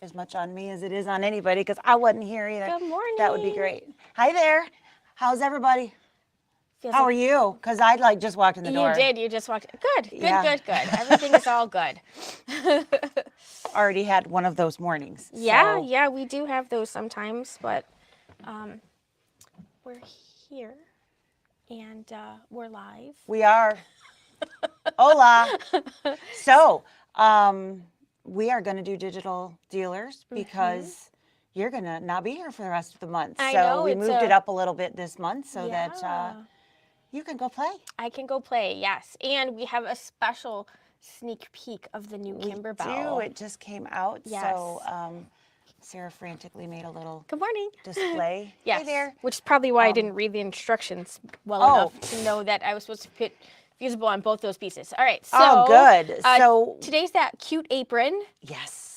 as much on me as it is on anybody because I wasn't here either. Good morning. That would be great. Hi there. How's everybody? Feels How like are you? Because I like just walked in the door. you did. You just walked. Good. Good. Yeah. Good. Good. Everything is all good. Already had one of those mornings. Yeah. So. Yeah. We do have those sometimes, but we're here and we're live. We are. Hola. So, we are going to do digital dealers because you're going to not be here for the rest of the month. I So know, we it's moved it up a little bit this month so that Yeah. you can go play. I can go play. Yes, and we have a special sneak peek of the new kimberbell. It just came out. Yes. So Sarah frantically made a little Good morning. display. Yes. Hey there. Which is probably why I didn't read the instructions well enough to know that I was supposed to put fusible on both those pieces. All right. So Oh, good. So today's that cute apron. yes.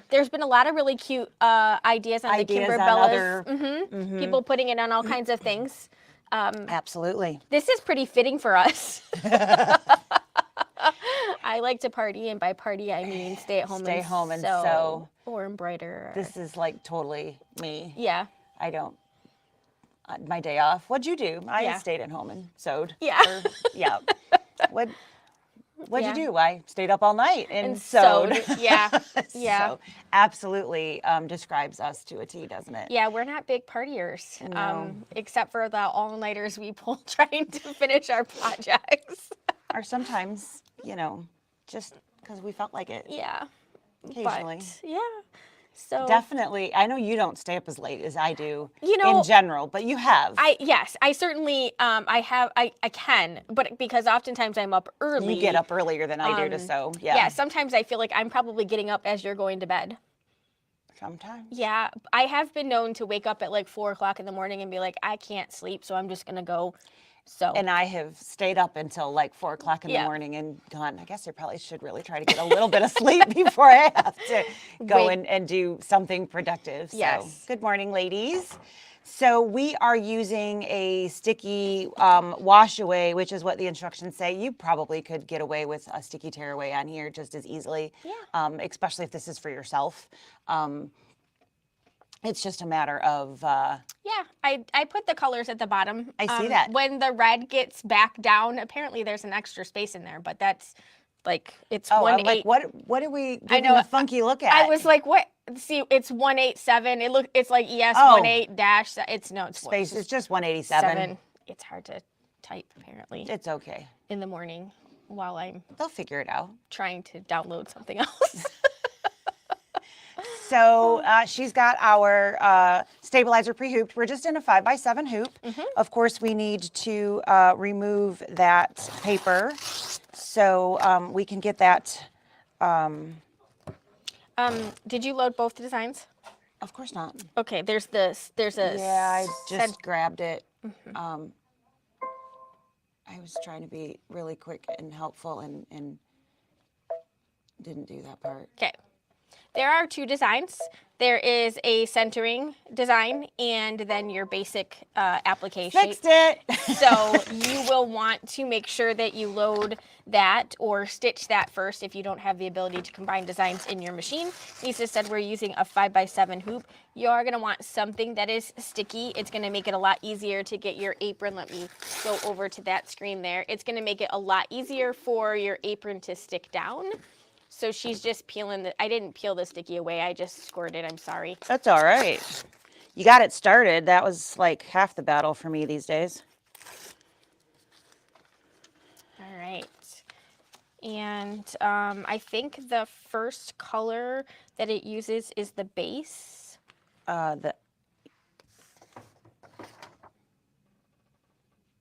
There's been a lot of really cute ideas on the kimberbellas. other- People putting it on all kinds of things. Absolutely. This is pretty fitting for us. I like to party, and by party I mean stay at home and sew or embroider. This is like totally me. Yeah. I don't. My day off. What'd you do? I Yeah. stayed at home and sewed. Yeah. Yeah. What'd Yeah. you do? I stayed up all night and, And sewed. Yeah. Yeah. So, absolutely describes us to a T, doesn't it? Yeah, we're not big partiers, No. except for the all-nighters we pull trying to finish our projects. Or sometimes, just because we felt like it. Yeah. Occasionally. But, yeah. So Definitely. I know you don't stay up as late as I do know, in general, but you have. Yes, I certainly I can, but because oftentimes I'm up early. You get up earlier than I do to sew. Yeah. Yeah, sometimes I feel like I'm probably getting up as you're going to bed. Sometimes. Yeah, I have been known to wake up at like 4 o'clock in the morning and be like, I can't sleep, so I'm just gonna go sew. And I have stayed up until like 4 o'clock in the Yeah. morning and gone, I guess I probably should really try to get a little bit of sleep before I have to go and do something productive. So, Yes. good morning, ladies. So we are using a sticky wash away, which is what the instructions say. You probably could get away with a sticky tear away on here just as easily, especially if this is for yourself. It's just a matter of... Yeah, I put the colors at the bottom. I see that. When the red gets back down, apparently there's an extra space in there, but that's like, it's I'm 1/8. like, what are we giving know, a funky look at? I was like, what? See, it's 187. It's like ES 18 dash. It's Space. It's just 187. 7. It's hard to type apparently It's okay. in the morning while I'm They'll figure it out. trying to download something else. So she's got our stabilizer pre-hooped. We're just in a 5x7 hoop. Of course, we need to remove that paper so we can get that. Did you load both designs? Of course not. Okay, there's this. There's a. Yeah, I just grabbed it. I was trying to be really quick and helpful and didn't do that part. Okay. There are 2 designs. There is a centering design and then your basic application. Fixed it. So you will want to make sure that you load that or stitch that first if you don't have the ability to combine designs in your machine. Lisa said we're using a 5x7 hoop. You are going to want something that is sticky. It's going to make it a lot easier to get your apron. Let me go over to that screen there. It's going to make it a lot easier for your apron to stick down. So she's just peeling I didn't peel the sticky away. I just squirted. I'm sorry. That's all right. You got it started. That was like half the battle for me these days. All right. And I think the first color that it uses is the base.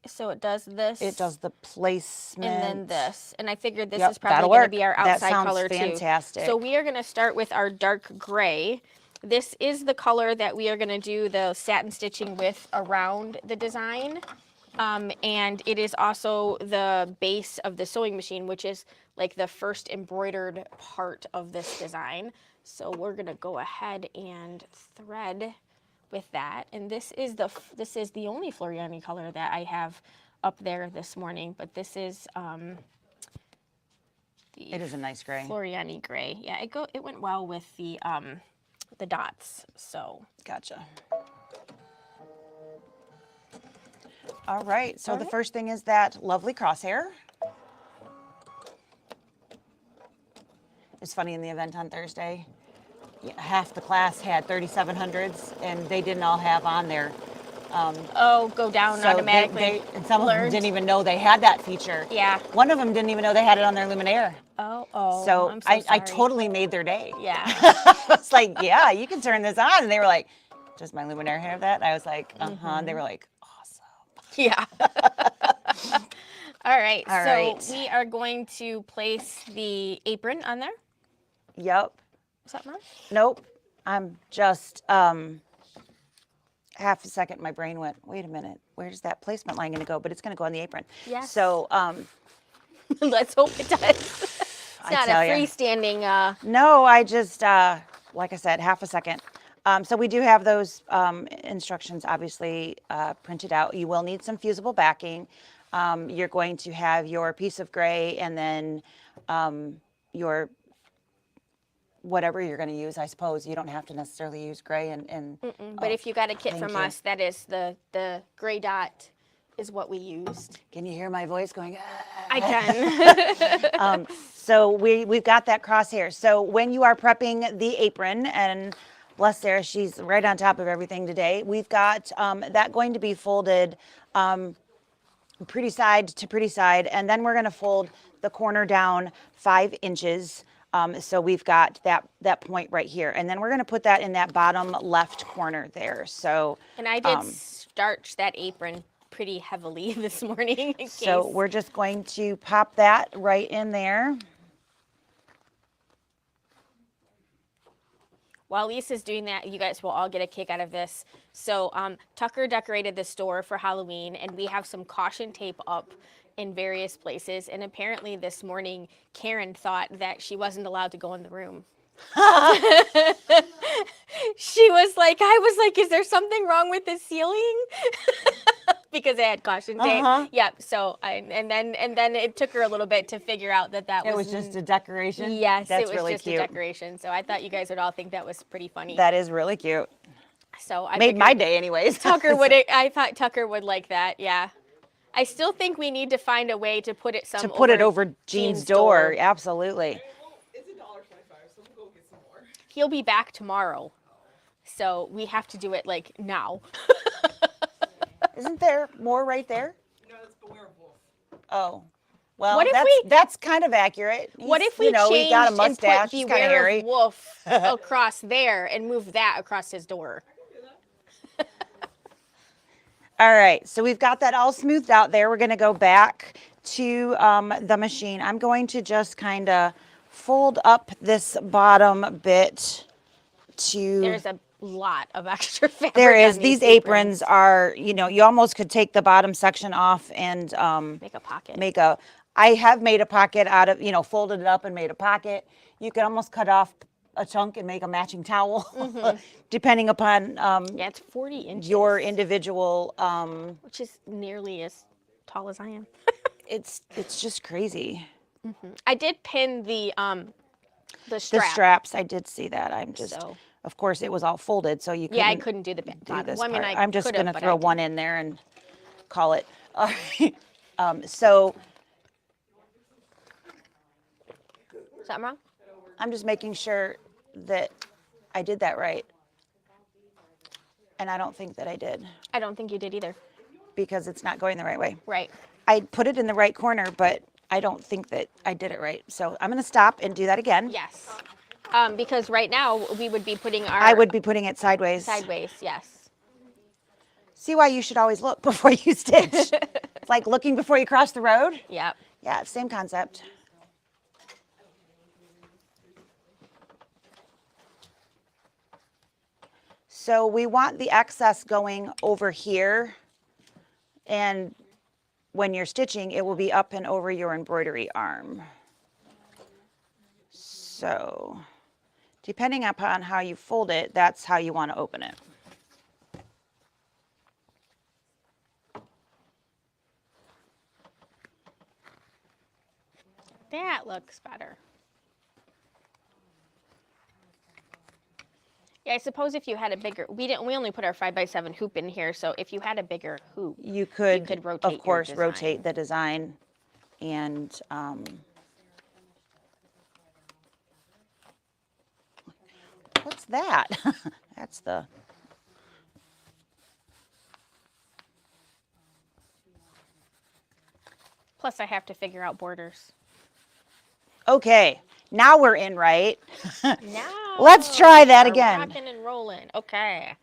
So it does this. It does the placement. And then this. And I figured this Yep, is probably that'll going to work. be our That outside sounds color fantastic. too. So we are going to start with our dark gray. This is the color that we are going to do the satin stitching with around the design. And it is also the base of the sewing machine, which is like the first embroidered part of this design. So we're going to go ahead and thread with that. And this is the only Floriani color that I have up there this morning, but this is it is a nice gray. Floriani gray. Yeah, it went well with the the dots. So Gotcha. All right, so the first thing is that lovely crosshair. It's funny, in the event on Thursday, half the class had 3700s, and they didn't all have on there. Go down So automatically. and some of them didn't even know they had that feature. Yeah. One of them didn't even know they had it on their Luminaire. Oh, So I'm so I sorry. totally made their day. Yeah. I was like, yeah, you can turn this on. And they were like, does my Luminaire have that? And I was like, uh-huh. And they were like, awesome. Yeah. All right. All so right. we are going to place the apron on there. Yep. Is that wrong? Nope. I'm just half a second. My brain went, wait a minute. Where's that placement line going to go? But it's going to go on the apron. Yes. So Let's hope it does. It's not a tell ya. freestanding. no, I just, like I said, half a second. So we do have those instructions obviously printed out. You will need some fusible backing. You're going to have your piece of gray and then your whatever you're going to use, I suppose. You don't have to necessarily use gray and But if you got a kit thank from you. us, that is the gray dot is what we used. Can you hear my voice going? "Ah"? I can. So we've got that crosshair. So when you are prepping the apron, and bless Sarah, she's right on top of everything today. We've got that going to be folded pretty side to pretty side, and then we're going to fold the corner down 5 inches. So we've got that point right here, and then we're going to put that in that bottom left corner there. So And I did starch that apron pretty heavily this morning. In so case. we're just going to pop that right in there. While Lisa's doing that, you guys will all get a kick out of this. So Tucker decorated the store for Halloween, and we have some caution tape up in various places. And apparently this morning, Karen thought that she wasn't allowed to go in the room. She was like, I was like, is there something wrong with the ceiling? Because it had caution tape. Yep. So and then it took her a little bit to figure out that It was just a decoration. Yes, That's it was really just cute. a decoration. So I thought you guys would all think that was pretty funny. That is really cute. So I Made my figured day anyways. I thought Tucker would like that. Yeah. I still think we need to find a way to put it over Jean's door. Absolutely. It's $1.25, so we'll go get some more. He'll be back tomorrow. So we have to do it like now. Isn't there more right there? No, it's the werewolf. Oh. Well, What if that's kind of accurate. What He's, if we he got a changed and mustache, put he's kind of hairy. wolf across there and move that across his door? All right, so we've got that all smoothed out there. We're going to go back to the machine. I'm going to just kind of fold up this bottom bit to... There's a lot of extra fabric. There is. on These aprons are, you almost could take the bottom section off and Make a pocket. I have made a pocket out of, folded it up and made a pocket. You could almost cut off a chunk and make a matching towel, depending upon Yeah, it's 40 inches. your individual. Which is nearly as tall as I am. It's just crazy. I did pin the The strap. straps, I did see that. I'm just, So- of course, it was all folded, so you couldn't. Yeah, I couldn't do the do bottom. this Well, I mean, part. I I'm just could've, going to but I throw one didn't. in there and call it. All right. So Something wrong? I'm just making sure that I did that right. And I don't think that I did I don't think you did either. because it's not going the right way. Right. I put it in the right corner, but I don't think that I did it right. So I'm going to stop and do that again. Yes. Because right now we would be putting our I would be putting it sideways. sideways. Yes. See why you should always look before you stitch. It's like looking before you cross the road. Yep. Yeah, same concept. So we want the excess going over here, and when you're stitching, it will be up and over your embroidery arm. So depending upon how you fold it, that's how you want to open it. That looks better. Yeah, I suppose if you had a bigger, we only put our 5x7 hoop in here, so if you had a bigger hoop, You could, rotate of your course, design. rotate the design and what's that? That's the, Plus I have to figure out borders. okay, now we're in, right? Now. Let's try that we're again. Rocking and rolling. Okay.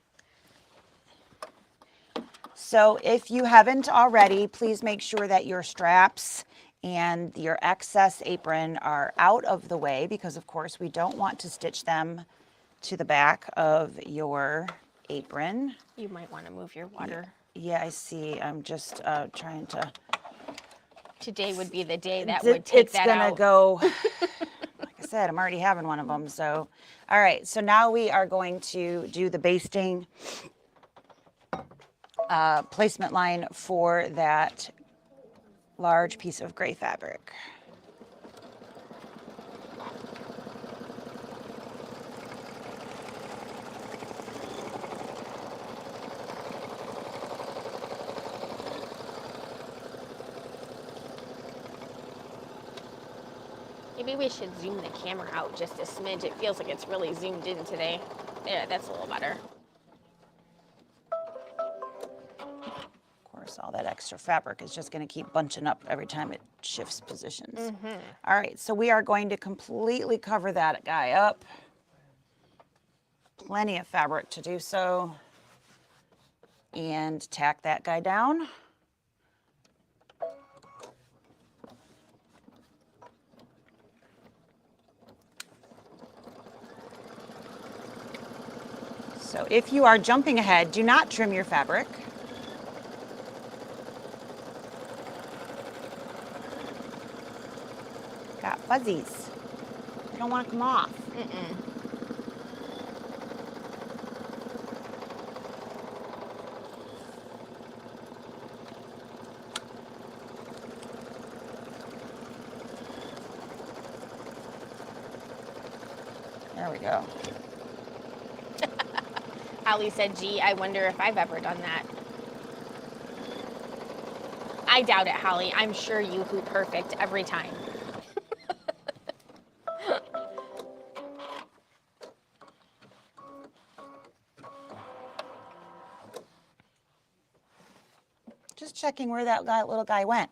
So if you haven't already, please make sure that your straps and your excess apron are out of the way because of course we don't want to stitch them to the back of your apron. You might want to move your water. Yeah, I see. I'm just trying to. Today would be the day that would take It's that gonna out. go. Like I said, I'm already having one of them. So, all right. So now we are going to do the basting placement line for that large piece of gray fabric. Maybe we should zoom the camera out just a smidge. It feels like it's really zoomed in today. There, that's a little better. Of course, all that extra fabric is just going to keep bunching up every time it shifts positions. All right, so we are going to completely cover that guy up. Plenty of fabric to do so. And tack that guy down. So if you are jumping ahead, do not trim your fabric. Got fuzzies. You don't want to come off. There we go. Allie said, gee, I wonder if I've ever done that. I doubt it, Holly. I'm sure you hoop perfect every time. Just checking where that little guy went.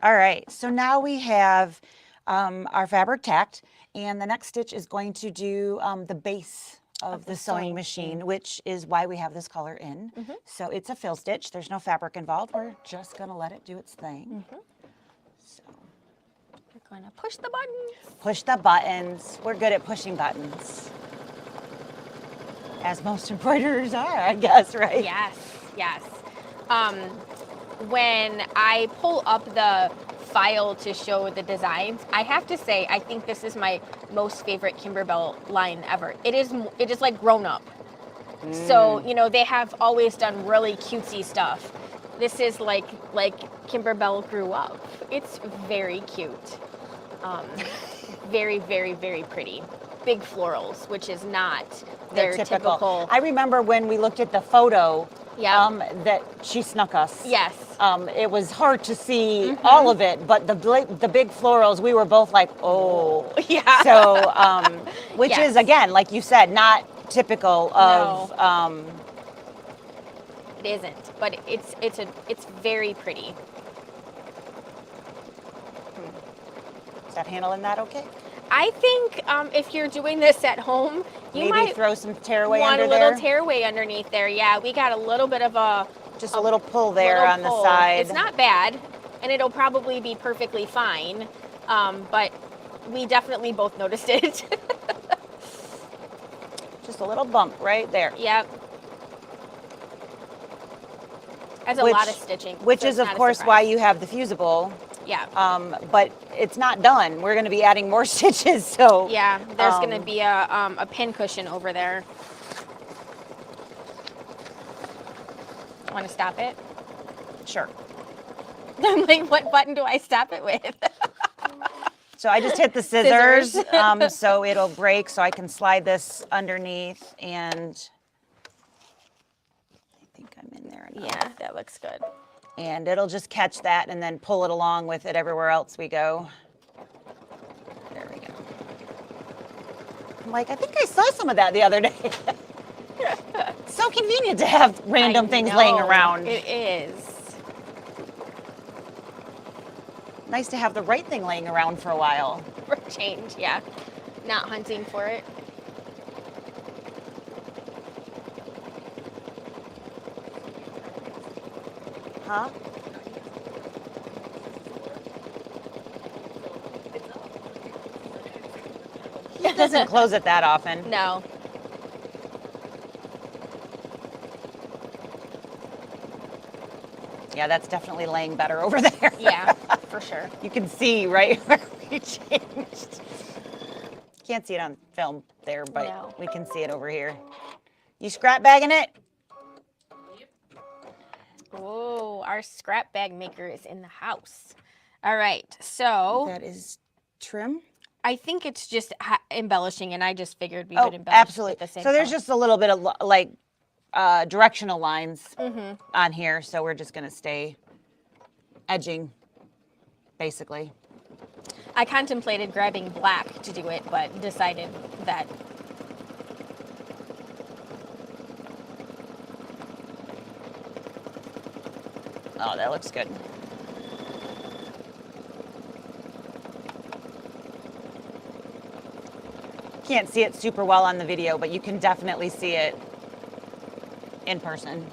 All right, so now we have our fabric tacked, and the next stitch is going to do the base of the sewing machine, which is why we have this color in. So it's a fill stitch. There's no fabric involved. We're just going to let it do its thing. So We're going to push the buttons. push the buttons. We're good at pushing buttons, as most embroiderers are, I guess, right? Yes, yes. When I pull up the file to show the designs, I have to say I think this is my most favorite Kimberbell line ever. It is like grown up. So, you know, they have always done really cutesy stuff. This is like Kimberbell grew up. It's very cute. Very, very, very pretty. Big florals, which is not their typical. I remember when we looked at the photo that she snuck us. Yes. It was hard to see all of it, but the big florals, we were both like, oh. Yeah. So, which Yes. is, again, like you said, not typical of. It isn't, but it's very pretty. Is that handling that okay? I think if you're doing this at home, you Maybe might throw some tearaway want under a little there. tearway underneath there. Yeah, we got a little bit of a Just a little pull there little on pull. the side. It's not bad, and it'll probably be perfectly fine. But we definitely both noticed it. Just a little bump right there. Yep. That's a lot of stitching. Which so is, it's of not a course, surprise. why you have the fusible. Yeah. But it's not done. We're going to be adding more stitches. So Yeah, there's going to be a pin cushion over there. Want to stop it? Sure. I'm like, what button do I stop it with? So I just hit the scissors, so it'll break, so I can slide this underneath, and I think I'm in there enough. Yeah, that looks good. And it'll just catch that and then pull it along with it everywhere else we go. There we go. I'm like, I think I saw some of that the other day. So convenient to have random things laying around. It is. Nice to have the right thing laying around for a while. For change, yeah. Not hunting for it. Huh? He doesn't close it that often. No. Yeah, that's definitely laying better over there. Yeah, for sure. You can see right where we changed. Can't see it on film there, but No. we can see it over here. You scrap bagging it? Oh, our scrap bag maker is in the house. All right, so That is trim. I think it's just embellishing, and I just figured we Oh, would embellish absolutely. with the same So there's color. just a little bit of like directional lines Mm-hmm. on here, so we're just gonna stay edging, basically. I contemplated grabbing black to do it, but decided that Oh, that looks good. Can't see it super well on the video, but you can definitely see it in person.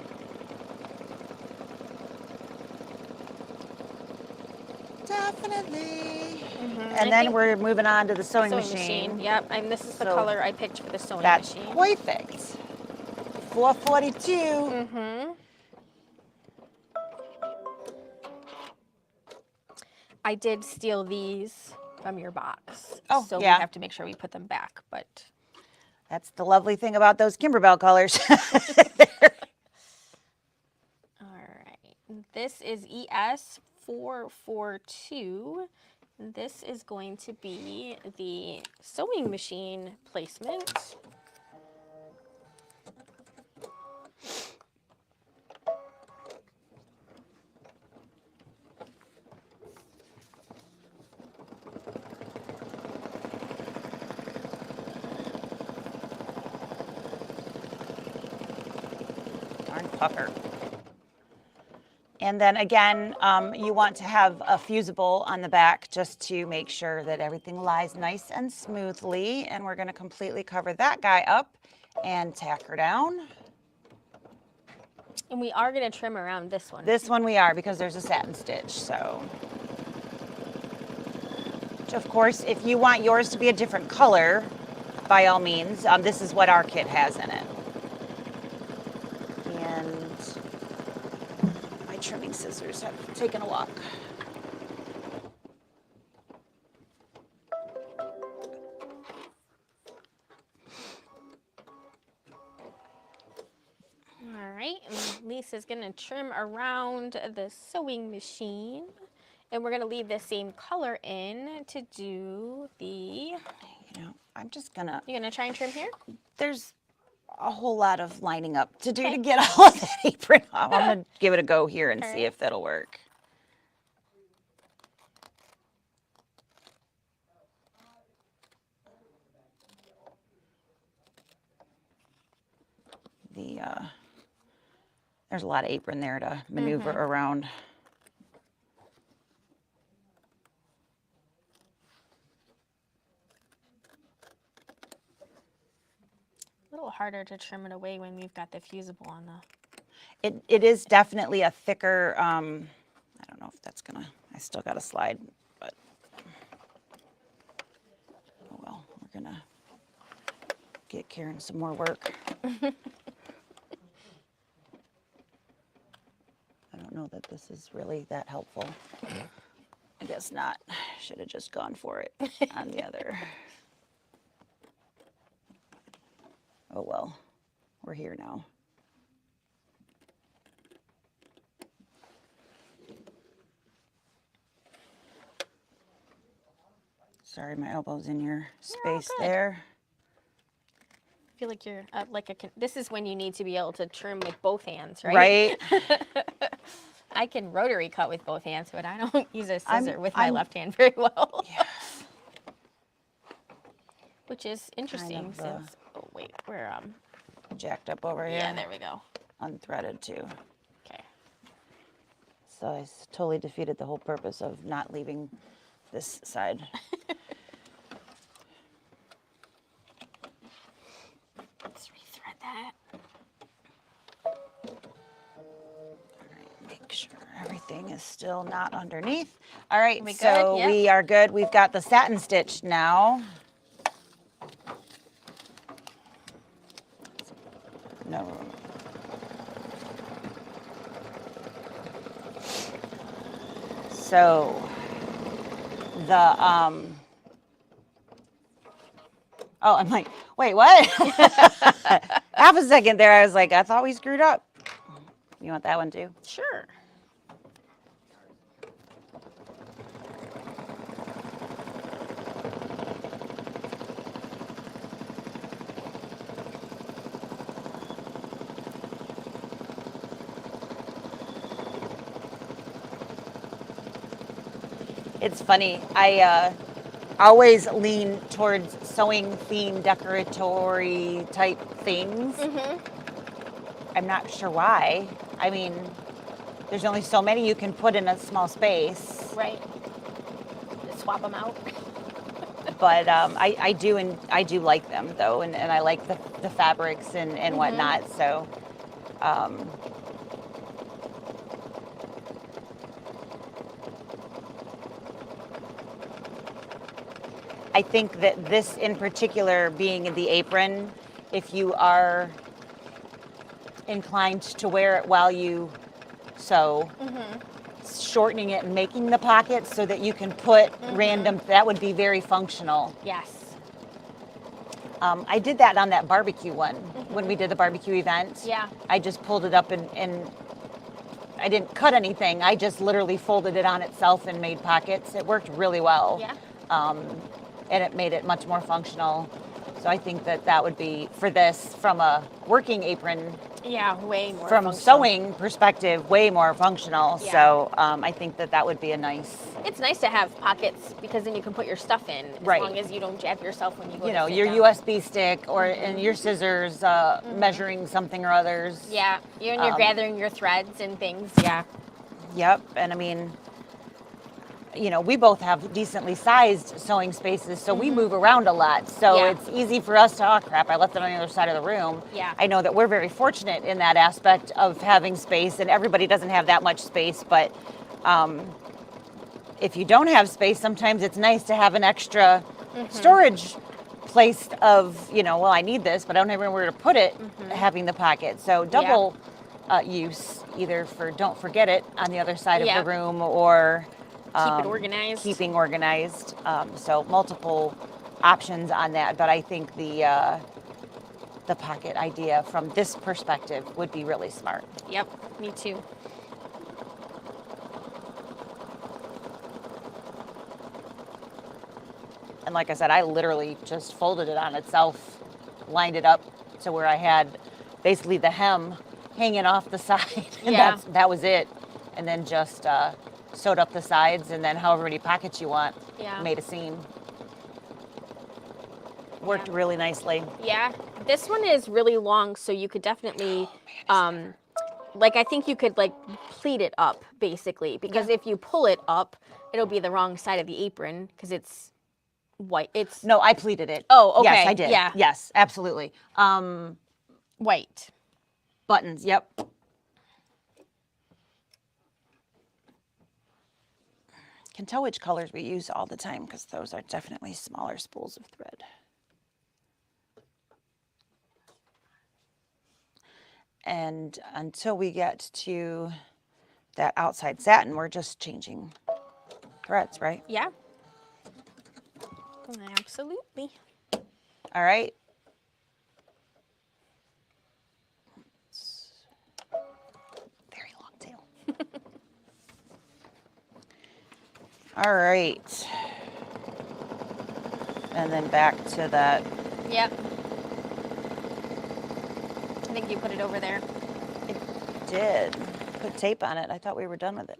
Definitely. I And then think we're moving on to the sewing sewing machine. machine. Yep, and this is the So color I picked for the sewing That's machine. perfect. 442. Mm-hmm. I did steal these from your box. Oh, so yeah. we have to make sure we put them back, but That's the lovely thing about those kimberbell colors. all right. This is ES 442. This is going to be the sewing machine placement. Darn pucker. And then again, you want to have a fusible on the back just to make sure that everything lies nice and smoothly. And we're going to completely cover that guy up and tack her down. And we are going to trim around this one. This one we are, because there's a satin stitch, so. Which of course, if you want yours to be a different color, by all means, this is what our kit has in it. And my trimming scissors have taken a walk. All right, and Lisa's gonna trim around the sewing machine. And we're gonna leave the same color in to do the, You know, I'm just gonna, you're gonna try and trim here? there's a whole lot of lining up to do to Okay. get all of that apron off. I'm gonna give it a go here and All see right. if that'll work. There's a lot of apron there to maneuver around. A little harder to trim it away when we've got the fusible on the, It is definitely a thicker, I don't know if that's gonna, I still got a slide, but, oh well, we're gonna get Karen some more work. I don't know that this is really that helpful. I guess not. Should have just gone for it on the other. Oh well, we're here now. Sorry, my elbow's in your all space good. there. I feel like you're this is when you need to be able to trim with both hands, right? Right? I can rotary cut with both hands, but I don't use a scissor with my I'm- left hand very well. Yeah. Which is interesting of, since, oh wait, we're, Jacked up over here. yeah, there we go. Unthreaded too. Okay. So I totally defeated the whole purpose of not leaving this side. Let's rethread that. Make sure everything is still not underneath. All right, We good? so Yep. we are good. We've got the satin stitch now. No. So the oh, I'm like, wait, what? Half a second there, I was like, I thought we screwed up. You want that one too? Sure. It's funny. I always lean towards sewing theme decoratory type things. I'm not sure why. I mean, there's only so many you can put in a small space. Right. Just swap them out. But I do like them though, and I like the fabrics and whatnot. So. I think that this in particular, being in the apron, if you are inclined to wear it while you sew, shortening it and making the pockets so that you can put random, that would be very functional. Yes. I did that on that barbecue one when we did the barbecue event. Yeah. I just pulled it up and I didn't cut anything. I just literally folded it on itself and made pockets. It worked really well. Yeah. And it made it much more functional. So I think that would be, for this, from a working apron, Yeah, way more from functional. sewing perspective, way more functional. Yeah. So I think that would be a nice, It's nice to have pockets because then you can put your stuff in as Right. long as you don't jab yourself when you go you to know, sit your down. USB stick or and your scissors measuring something or others. Yeah, you're gathering your threads and things. Yeah. Yep. And I mean, you know, we both have decently sized sewing spaces, so we move around a lot. So Yeah. it's easy for us to, oh crap, I left it on the other side of the room. Yeah. I know that we're very fortunate in that aspect of having space, and everybody doesn't have that much space, but if you don't have space, sometimes it's nice to have an extra storage place of, you know, well, I need this, but I don't have anywhere to put it, having the pocket. So double use, either for don't forget it on the other side Yeah. of the room, or Keep it organized. keeping organized. So multiple options on that, but I think the pocket idea from this perspective would be really smart. Yep, me too. And like I said, I literally just folded it on itself, lined it up to where I had basically the hem hanging off the side, and Yeah. that was it. And then just sewed up the sides, and then however many pockets you want, Yeah. made a seam. Worked really nicely. Yeah, this one is really long, so you could definitely, like, I think you could like pleat it up basically, because if you pull it up, it'll be the wrong side of the apron because it's white. It's No, I pleated it. Oh, Yes, okay, I did. yeah. Yes, absolutely. white. Buttons, yep. Can tell which colors we use all the time because those are definitely smaller spools of thread. And until we get to that outside satin, we're just changing threads, right? Yeah. Absolutely. All right. Very long tail. All right. And then back to that. Yep. I think you put it over there. It did. Put tape on it. I thought we were done with it.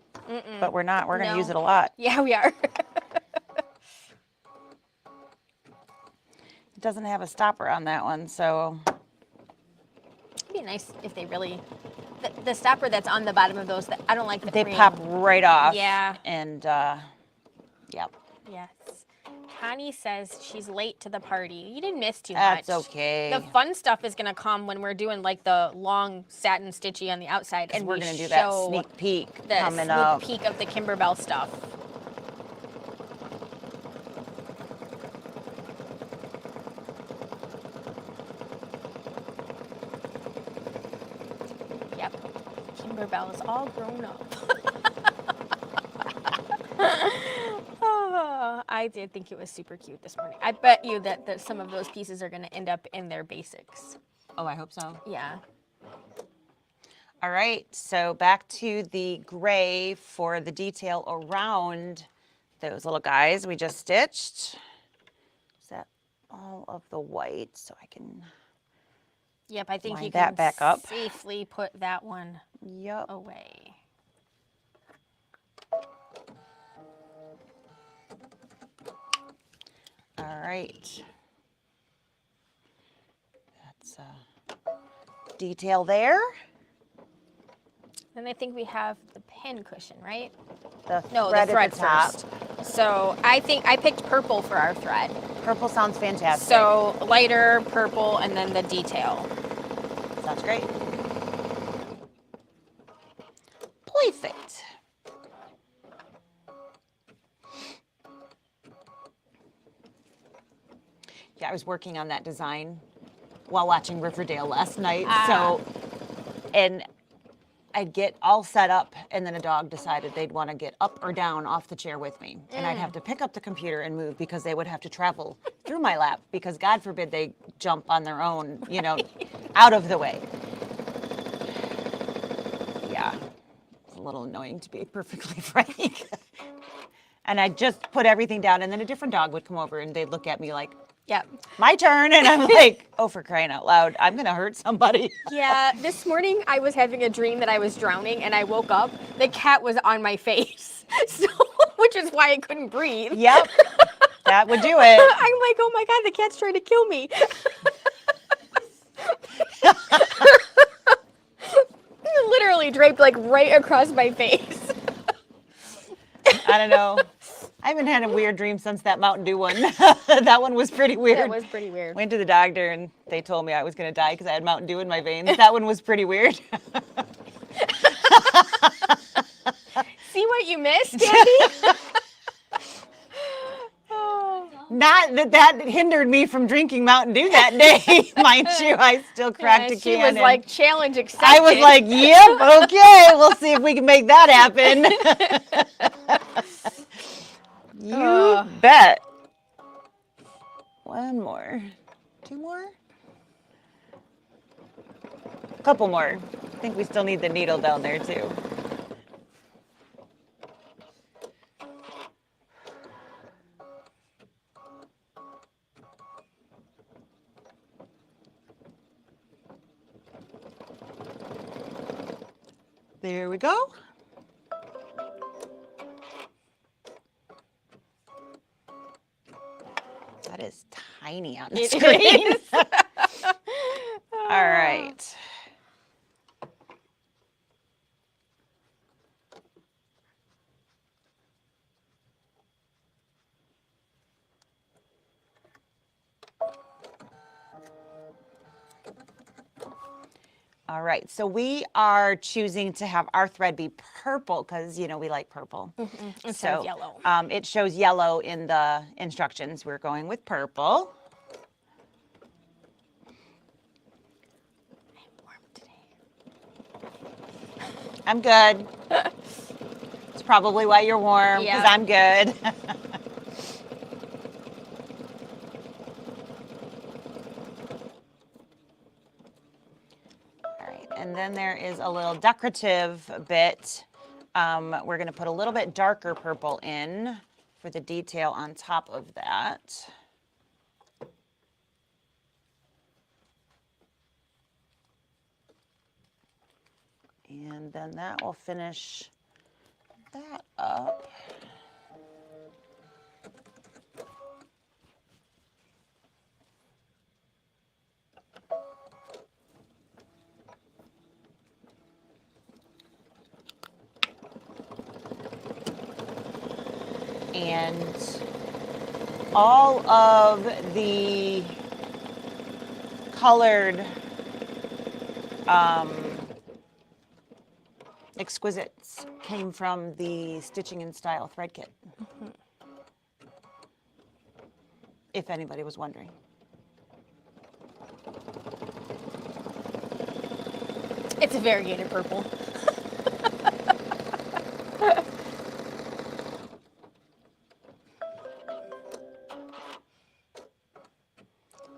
But we're not. We're going to No. use it a lot. Yeah, we are. It doesn't have a stopper on that one, so It'd be nice if they really, the stopper that's on the bottom of those, I don't like the they ring. pop right off. Yeah. And, yep. Yes. Connie says she's late to the party. You didn't miss too That's much. okay. The fun stuff is going to come when we're doing like the long satin stitchy on the outside. And we're going to do that sneak peek the coming up. sneak peek of the kimberbell stuff. Yep. Kimberbell is all grown up. Oh, I did think it was super cute this morning. I bet you that some of those pieces are going to end up in their basics. Oh, I hope so. Yeah. All right, so back to the gray for the detail around those little guys we just stitched. Is that all of the white? So I can, Yep, I think line you that can back up. safely put that one yep. away. All right. That's detail there. Then I think we have the pin cushion, right? The No, thread the thread at the top. first. So I think I picked purple for our thread. Purple sounds fantastic. So lighter purple and then the detail. Sounds great. Perfect. Yeah, I was working on that design while watching Riverdale last night. And I'd get all set up, and then a dog decided they'd want to get up or down off the chair with me. And I'd have to pick up the computer and move because they would have to travel through my lap because God forbid they jump on their own, you know, out of the way. Yeah, it's a little annoying to be perfectly frank. And I'd just put everything down, and then a different dog would come over, and they'd look at me like, Yep. my turn. And I'm like, oh, for crying out loud, I'm going to hurt somebody. Yeah, this morning I was having a dream that I was drowning and I woke up, the cat was on my face. So, which is why I couldn't breathe. Yep, that would do it. I'm like, oh my God, the cat's trying to kill me. Literally draped like right across my face. I don't know. I haven't had a weird dream since that Mountain Dew one. That one was pretty weird. That was pretty weird. Went to the doctor and they told me I was going to die because I had Mountain Dew in my veins. That one was pretty weird. See what you missed, Daddy? Oh. Not that hindered me from drinking Mountain Dew that day, mind you. I still cracked a can. She was like, challenge accepted. I was like, yep, okay, we'll see if we can make that happen. You bet. One more. Two more? A couple more. I think we still need the needle down there too. There we go. That is tiny on the screen. All right. All right, so we are choosing to have our thread be purple because, you know, we like purple. Instead of yellow. It shows yellow in the instructions. We're going with purple. I'm warm today. I'm good. It's probably why you're warm, because Yeah. I'm good. And then there is a little decorative bit. We're going to put a little bit darker purple in for the detail on top of that. And then that will finish that up. And all of the colored exquisites came from the Stitching in Style thread kit. If anybody was wondering. It's a variegated purple.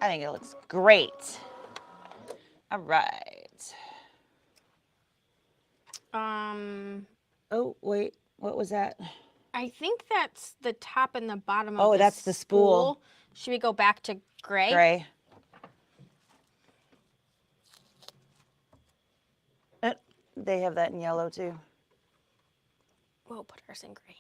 I think it looks great. All right. Oh, wait. What was that? I think that's the top and the bottom of Oh, the that's the spool. Should we go back to gray? Gray. They have that in yellow too. We'll put ours in gray.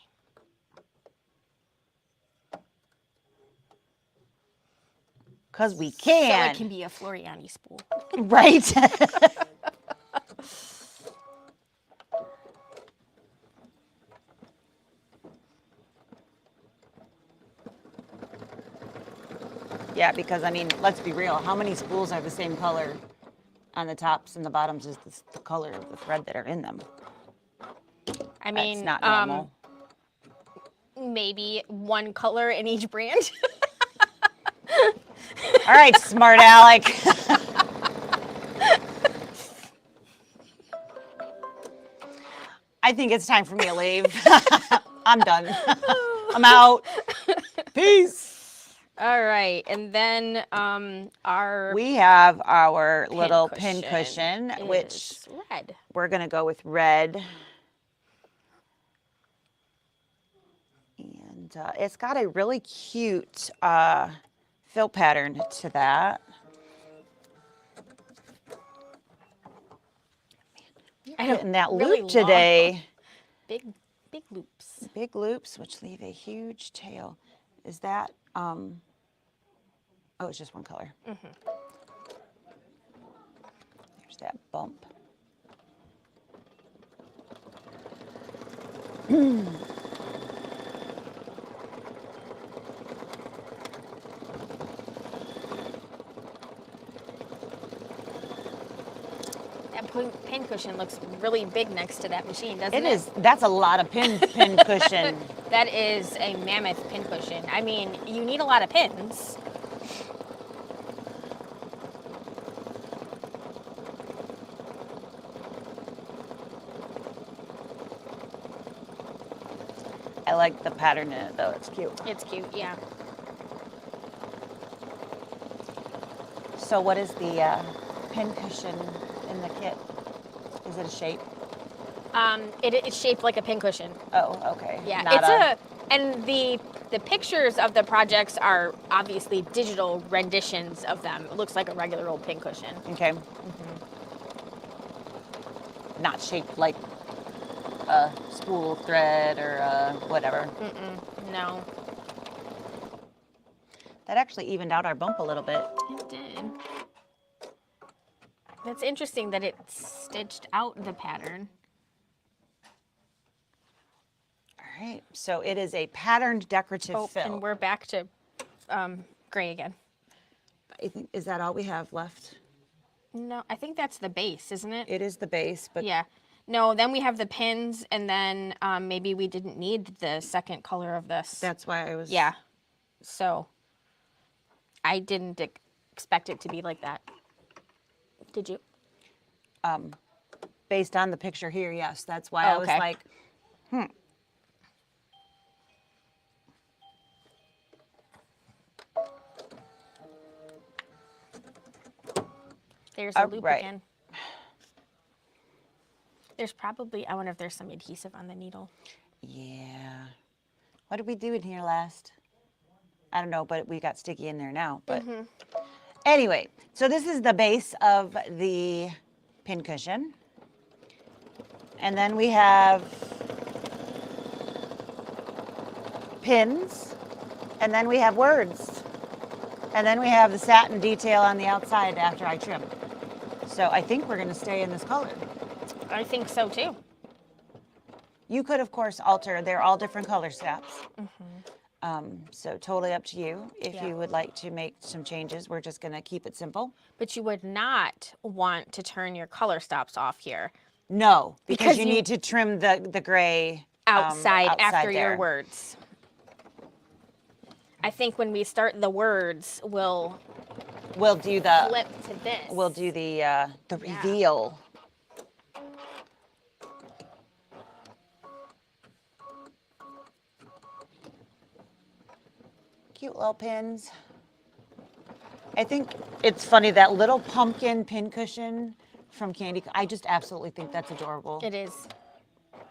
Because we So can. it can be a Floriani spool. Right? Yeah, because I mean, let's be real. How many spools are the same color on the tops and the bottoms as the color of the thread that are in them? I mean, That's not normal. maybe one color in each brand. All right, smart Alec. I think it's time for me to leave. I'm done. I'm out. Peace. All right, and then our We have our little pin cushion, which is red. we're going to go with red. And it's got a really cute fill pattern to that. I know, Getting that really loop today. Big loops. Big loops, which leave a huge tail. Is that, oh, it's just one color. Mm-hmm. There's that bump. That pin cushion looks really big next to that machine, doesn't it? It is, that's a lot of pin cushion. That is a mammoth pin cushion. I mean, you need a lot of pins. I like the pattern in it though, it's cute. It's cute, yeah. So what is the pin cushion in the kit? Is it a shape? It's shaped like a pin cushion. Oh, okay. Yeah, Not and the pictures of the projects are obviously digital renditions of them. It looks like a regular old pin cushion. Okay. Not shaped like a spool thread or whatever. No, That actually evened out our bump a little bit. it did. That's interesting that it stitched out the pattern. All right, so it is a patterned decorative Oh, fill. and we're back to gray again. I think, is that all we have left? No, I think that's the base, isn't it? It is the base, but Yeah. No, then we have the pins, and then maybe we didn't need the second color of this. that's why I was... Yeah. So I didn't expect it to be like that. Did you? Based on the picture here, yes. That's why Oh, I was okay. like, There's a loop right. again. There's probably, I wonder if there's some adhesive on the needle. yeah. What did we do in here last? I don't know, but we got sticky in there now. But anyway, so this is the base of the pin cushion. And then we have pins. And then we have words. And then we have the satin detail on the outside after I trim. So I think we're going to stay in this color. I think so too. You could, of course, alter. They're all different color steps. So totally up to you. If Yeah. you would like to make some changes, we're just going to keep it simple. But you would not want to turn your color stops off here No, because Because you you- need to trim the gray outside after your there. words. I think when we start the words, we'll We'll do the flip to this. we'll do the reveal. Cute little pins. I think it's funny that little pumpkin pin cushion from Candy. I just absolutely think that's adorable. It is.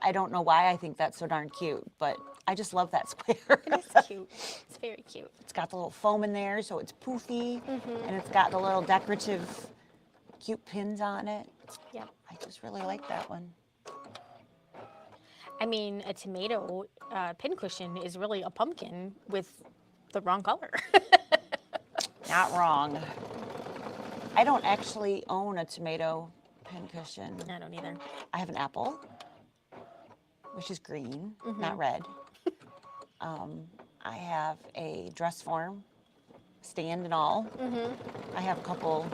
I don't know why I think that's so darn cute, but I just love that square. It's cute. It's very cute. It's got the little foam in there, so it's poofy, and it's got the little decorative, cute pins on it. Yep. I just really like that one. I mean, a tomato pincushion is really a pumpkin with the wrong color. Not wrong. I don't actually own a tomato pincushion. I don't either. I have an apple, which is green, not red. I have a dress form, stand and all. I have a couple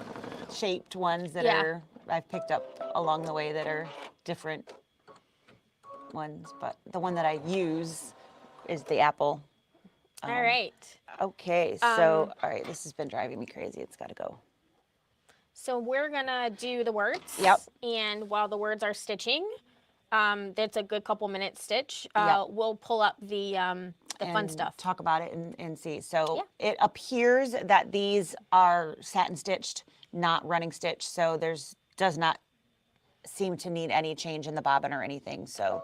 shaped ones that Yeah. are I've picked up along the way that are different ones, but the one that I use is the apple. All right. Okay, so all right, this has been driving me crazy. It's got to go. So we're gonna do the words. Yep. And while the words are stitching, that's a good couple minutes stitch. Yep. We'll pull up the fun And stuff. Talk about it and see. So it appears that these are satin stitched, not running stitch. So does not seem to need any change in the bobbin or anything. So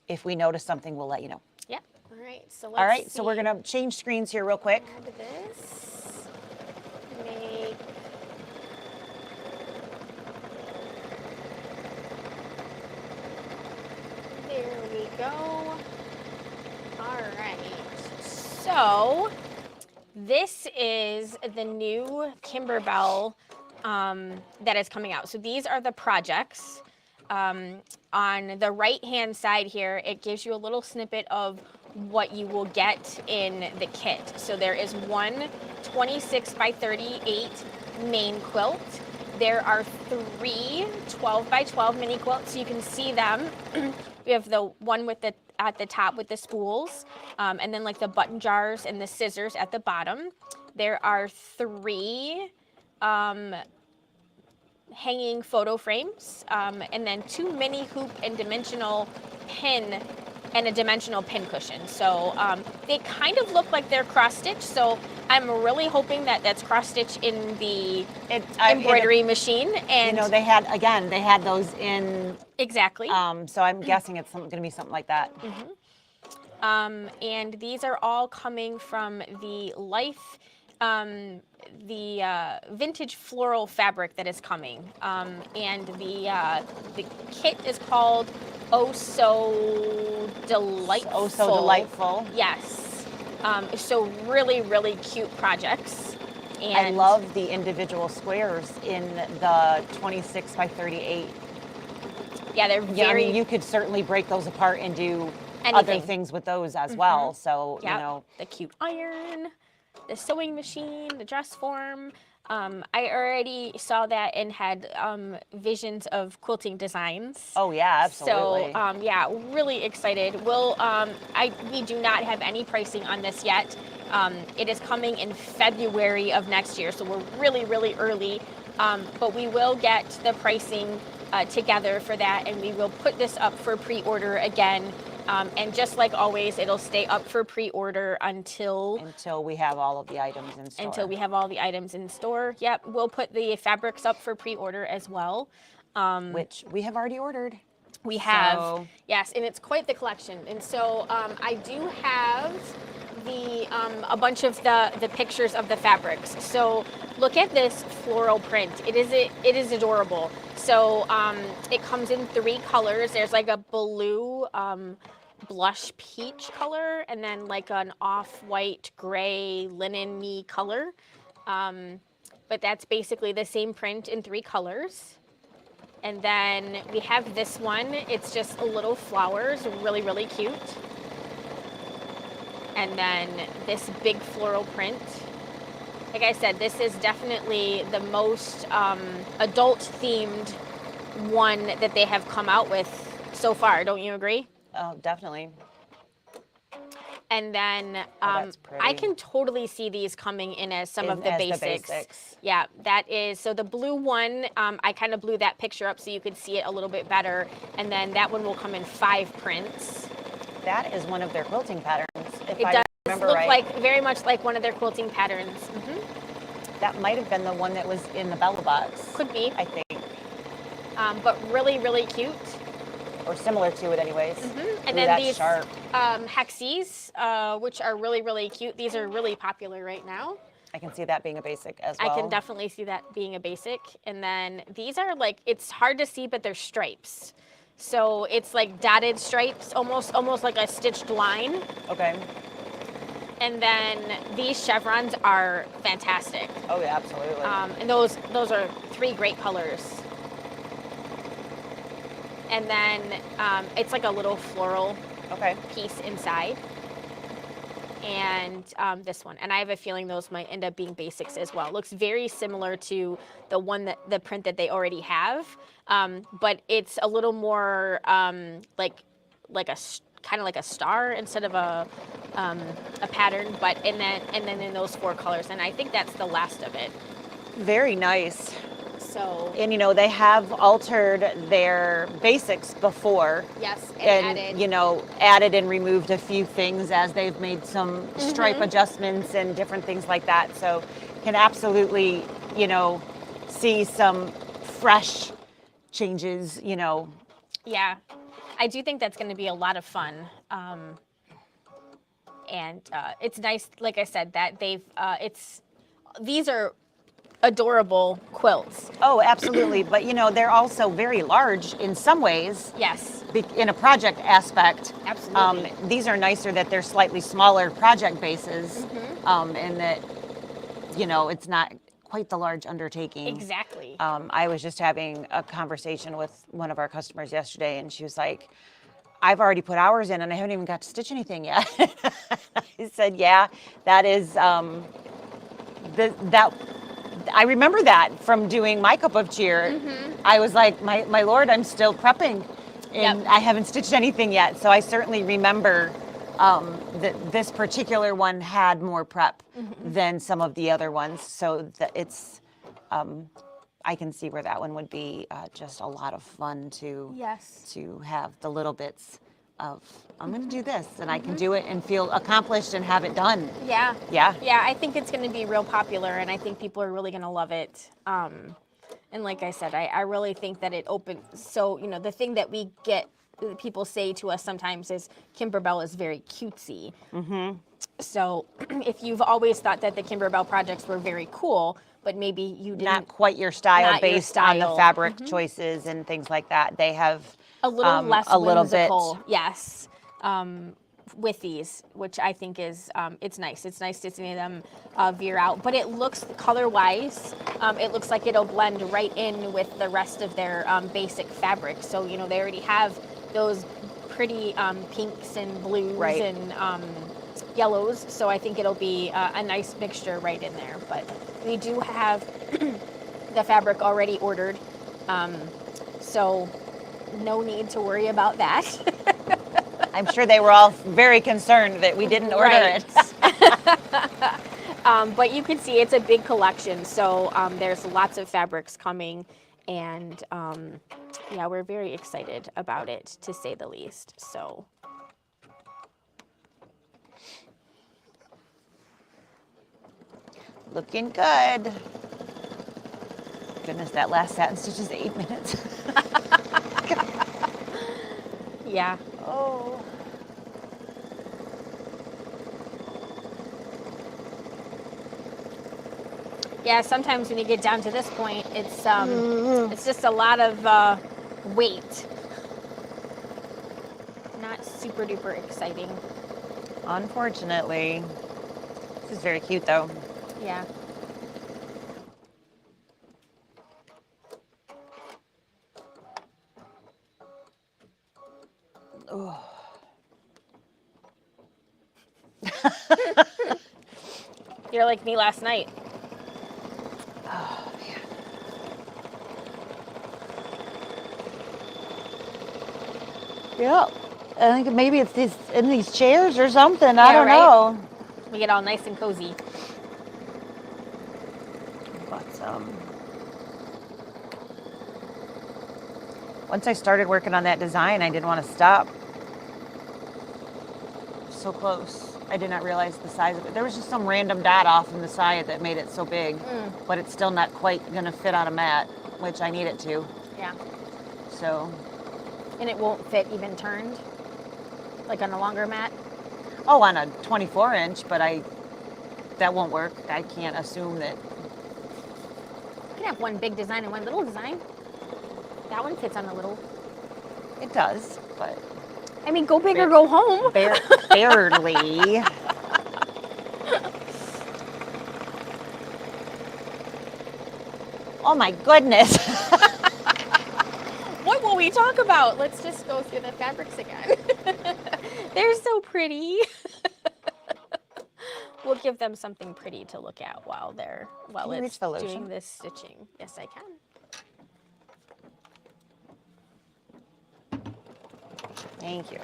if we notice something, we'll let you know. Yep. All right. So let's All right, so we're see. gonna change screens here real quick. Add this. Make. There we go. All right. So this is the new kimberbell that is coming out. So these are the projects. On the right-hand side here, it gives you a little snippet of what you will get in the kit. So there is one 26 by 38 main quilt. There are 3 12 by 12 mini quilts. So you can see them. We have the one with the at the top with the spools, and then like the button jars and the scissors at the bottom. There are 3 hanging photo frames, and then 2 mini hoop and dimensional pin and a dimensional pin cushion. So they kind of look like they're cross stitch. So I'm really hoping that that's cross stitch in the embroidery machine. And You know, they had those in. exactly. So I'm guessing it's going to be something like that. And these are all coming from the vintage floral fabric that is coming. And the kit is called Oh So Delightful. Oh, so delightful. Yes. So really, really cute projects. And I love the individual squares in the 26 by 38. Yeah, they're Yeah, I very. mean, you could certainly break those apart and do other Anything. things with those as well. So, Yep, you know, the cute iron, the sewing machine, the dress form. I already saw that and had visions of quilting designs. oh yeah, absolutely. So yeah, really excited. We do not have any pricing on this yet. It is coming in February of next year, so we're really, really early. But we will get the pricing together for that, and we will put this up for pre-order again. And just like always, it'll stay up for pre-order until we have all of the items in store. we have all the items in store. Yep, we'll put the fabrics up for pre-order as well. Which we have already ordered. We have, So- yes, and it's quite the collection. And so I do have a bunch of the pictures of the fabrics. So look at this floral print. It is adorable. So it comes in 3 colors. There's like a blue, blush peach color, and then like an off-white gray linen-y color. But that's basically the same print in 3 colors. And then we have this one. It's just little flowers, really, really cute. And then this big floral print. Like I said, this is definitely the most adult-themed one that they have come out with so far. Don't you agree? Oh, definitely. And then that's pretty. I can totally see these coming in as some of the As the basics. basics. Yeah, that is, so the blue one, I kind of blew that picture up so you could see it a little bit better. And then that one will come in 5 prints. That is one of their quilting patterns, if It I does remember look right. like, very much like one of their quilting patterns. That might have been the one that was in the Bella box. Could be, I think. but really, really cute. Or similar to it anyways. And Ooh, then that's these sharp. hexies, which are really, really cute. These are really popular right now. I can see that being a basic as well. I can definitely see that being a basic. And then these are like, it's hard to see, but they're stripes. So it's like dotted stripes, almost like a stitched line. Okay. And then these chevrons are fantastic. Oh yeah, absolutely. And those are 3 great colors. And then it's like a little floral okay. piece inside. And this one. And I have a feeling those might end up being basics as well. It looks very similar to the print that they already have. But it's a little more like a kind of like a star instead of a pattern. But and then in those 4 colors. And I think that's the last of it. Very nice. So, And you know, they have altered their basics before. yes, And added. you know, added and removed a few things as they've made some stripe adjustments and different things like that. So can absolutely, you know, see some fresh changes, you know. Yeah, I do think that's going to be a lot of fun. And it's nice, like I said, that these are adorable quilts. Oh, absolutely. But you know, they're also very large in some ways. Yes, In a project aspect. absolutely. These are nicer that they're slightly smaller project bases, and that, you know, it's not quite the large undertaking. Exactly. I was just having a conversation with one of our customers yesterday, and she was like, I've already put hours in and I haven't even got to stitch anything yet. I said, yeah, that is, I remember that from doing my cup of cheer. I was like, my Lord, I'm still prepping and I haven't stitched anything yet. So I certainly remember that this particular one had more prep than some of the other ones. So that it's, I can see where that one would be just a lot of fun to have the little bits of, I'm going to do this and I can do it and feel accomplished and have it done. Yeah. Yeah. Yeah, I think it's going to be real popular and I think people are really going to love it. And like I said, I really think that it opens, so, you know, the thing that we get, people say to us sometimes is Kimberbell is very cutesy. So if you've always thought that the Kimberbell projects were very cool, but maybe you didn't. Not quite your style Not your based on the style. fabric choices and things like that. They have a little less a little whimsical, bit. yes, with these, which I think is, it's nice. It's nice to see them veer out, but it looks color-wise, it looks like it'll blend right in with the rest of their basic fabric. So, you know, they already have those pretty pinks and blues and yellows, so I think it'll be a nice mixture right in there. But we do have the fabric already ordered, so no need to worry about that. I'm sure they were all very concerned that we didn't order it. But you can see it's a big collection, so there's lots of fabrics coming, and yeah, we're very excited about it, to say the least. So. Looking good. Goodness, that last satin stitch is 8 minutes. Yeah. Oh. Yeah, sometimes when you get down to this point, it's just a lot of weight. Not super duper exciting. Unfortunately. This is very cute though. Yeah. Oh. You're like me last night. Oh, man. Yeah. I think maybe it's in these chairs or something. I Yeah, don't right? know. We get all nice and cozy. But once I started working on that design, I didn't want to stop. So close. I did not realize the size of it. There was just some random dot off in the side that made it so big, but it's still not quite gonna fit on a mat, which I need it to. Yeah. So. And it won't fit even turned, like on a longer mat. Oh, on a 24-inch, but that won't work. I can't assume that. You can have one big design and one little design. That one fits on the little. It does, but. I mean, go big or go home. Barely. Oh my goodness. What will we talk about? Let's just go through the fabrics again. They're so pretty. We'll give them something pretty to look at while Can you it's reach the lotion? doing this stitching. Yes, I can. Thank you.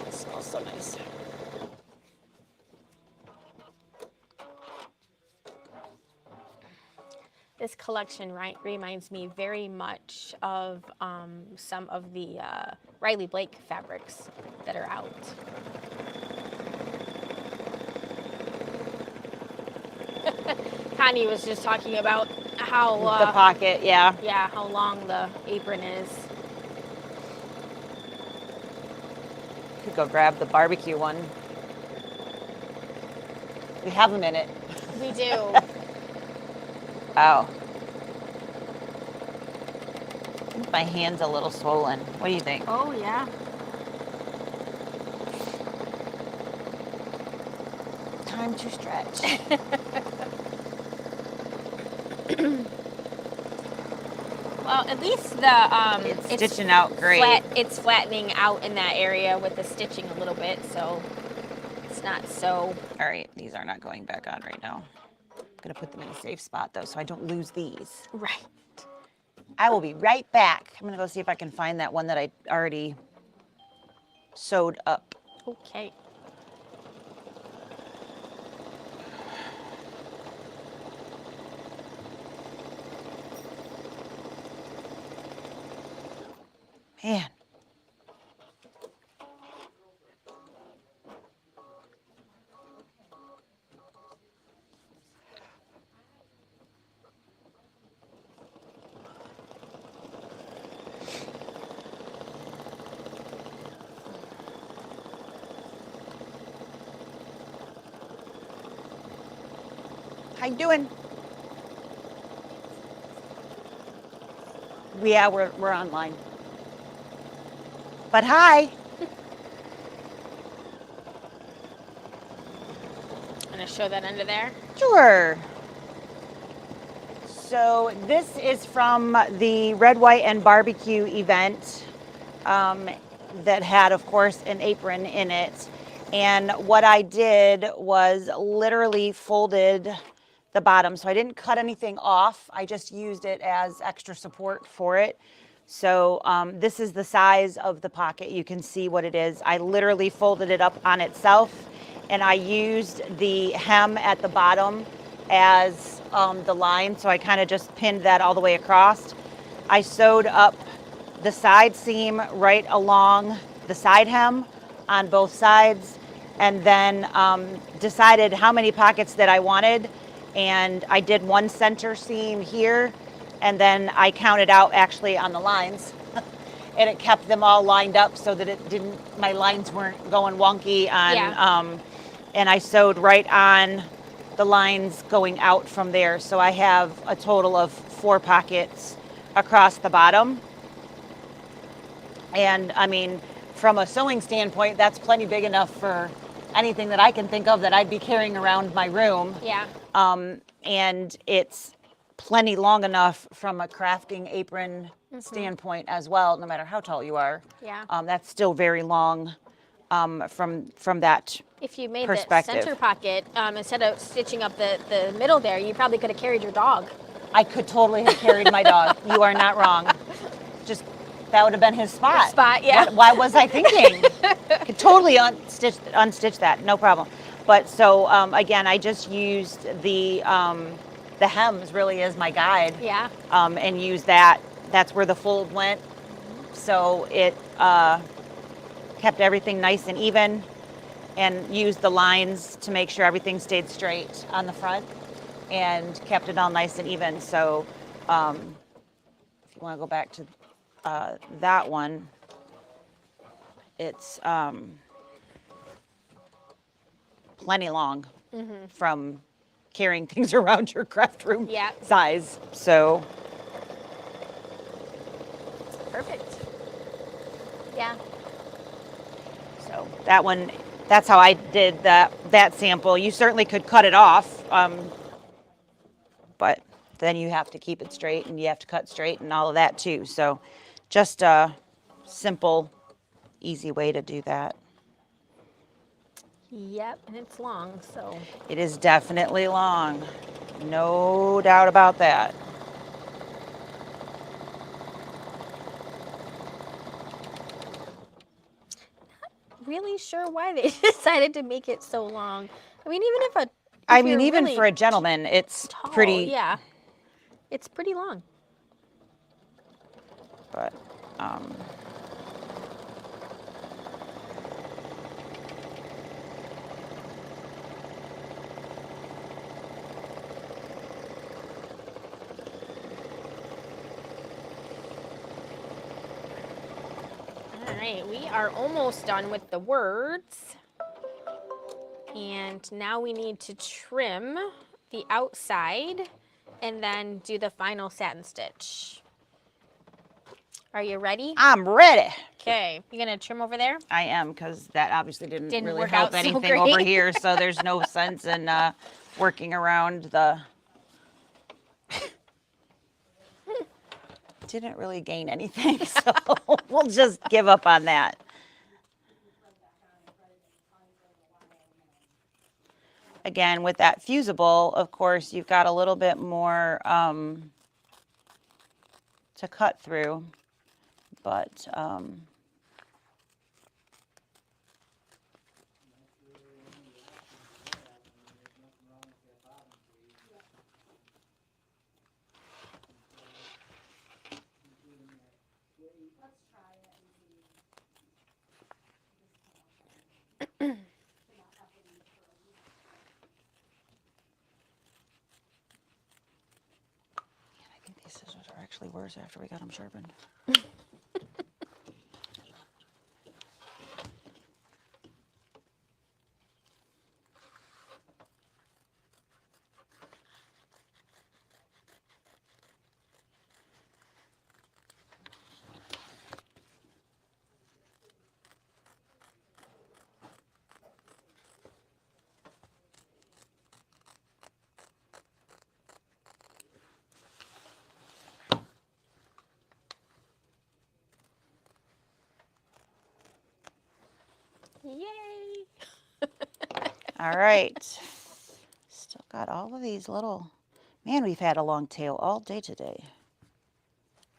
It smells so nice. This collection reminds me very much of some of the Riley Blake fabrics that are out. Connie was just talking about how The pocket, yeah. yeah, how long the apron is. Could go grab the barbecue one. We have them in it. We do. Wow. I think my hand's a little swollen. What do you think? Oh yeah. Time to stretch. Well, at least the It's stitching out great. It's flattening out in that area with the stitching a little bit, so it's not so. All right, these are not going back on right now. I'm gonna put them in a safe spot though, so I don't lose these. Right. I will be right back. I'm gonna go see if I can find that one that I already sewed up. Okay. Man. How you doing? Yeah, we're online. But hi. Gonna show that under there. Sure. So this is from the Red, White, and Barbecue event that had, of course, an apron in it. And what I did was literally folded the bottom. So I didn't cut anything off. I just used it as extra support for it. So this is the size of the pocket. You can see what it is. I literally folded it up on itself, and I used the hem at the bottom as the line. So I kind of just pinned that all the way across. I sewed up the side seam right along the side hem on both sides, and then decided how many pockets that I wanted. And I did one center seam here, and then I counted out actually on the lines and it kept them all lined up so that it didn't, my lines weren't going wonky on, Yeah. and I sewed right on the lines going out from there. So I have a total of 4 pockets across the bottom. And I mean, from a sewing standpoint, that's plenty big enough for anything that I can think of that I'd be carrying around my room. Yeah. And it's plenty long enough from a crafting apron standpoint as well, no matter how tall you are. Yeah. That's still very long from that If you made the perspective. center pocket, instead of stitching up the middle there, you probably could have carried your dog. I could totally have carried my dog. You are not wrong. Just that would have been his spot. His spot, yeah. Why was I thinking? Could totally unstitch that, no problem. But so again, I just used the hems really as my guide. Yeah. And use that. That's where the fold went. So it kept everything nice and even, and used the lines to make sure everything stayed straight on the front, and kept it all nice and even. So if you want to go back to that one, it's plenty long from carrying things around your craft room Yeah. size. So Perfect. Yeah. so that one, that's how I did that sample. You certainly could cut it off, but then you have to keep it straight, and you have to cut straight and all of that too. So just a simple, easy way to do that. Yep, and it's long, so. It is definitely long. No doubt about that. Really sure why they decided to make it so long. I mean, even Even really for a gentleman, it's tall, pretty. Yeah, it's pretty long. But All right, we are almost done with the words. And now we need to trim the outside and then do the final satin stitch. Are you ready? I'm ready. Okay, you gonna trim over there? I am, because that obviously didn't really work help out so anything over great. here. So there's no sense in working around the. Didn't really gain anything, so we'll just give up on that. Again, with that fusible, of course, you've got a little bit more to cut through, but I think these scissors are actually worse after we got them sharpened. Yay! All right. Still got all of these little, man, we've had a long tail all day today.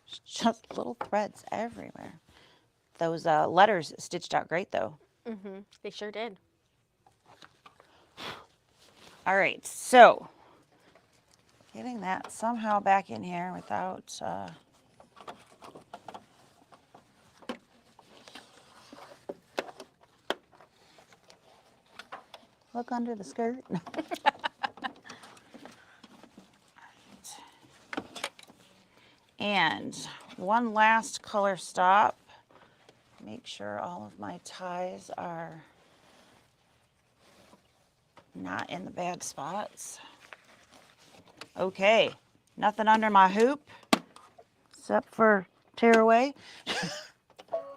It's just little threads everywhere. Those letters stitched out great though. They sure did. All right, so getting that somehow back in here without look under the skirt. And one last color stop. sure all of my ties are not in the bad spots. Okay, nothing under my hoop except for tearaway.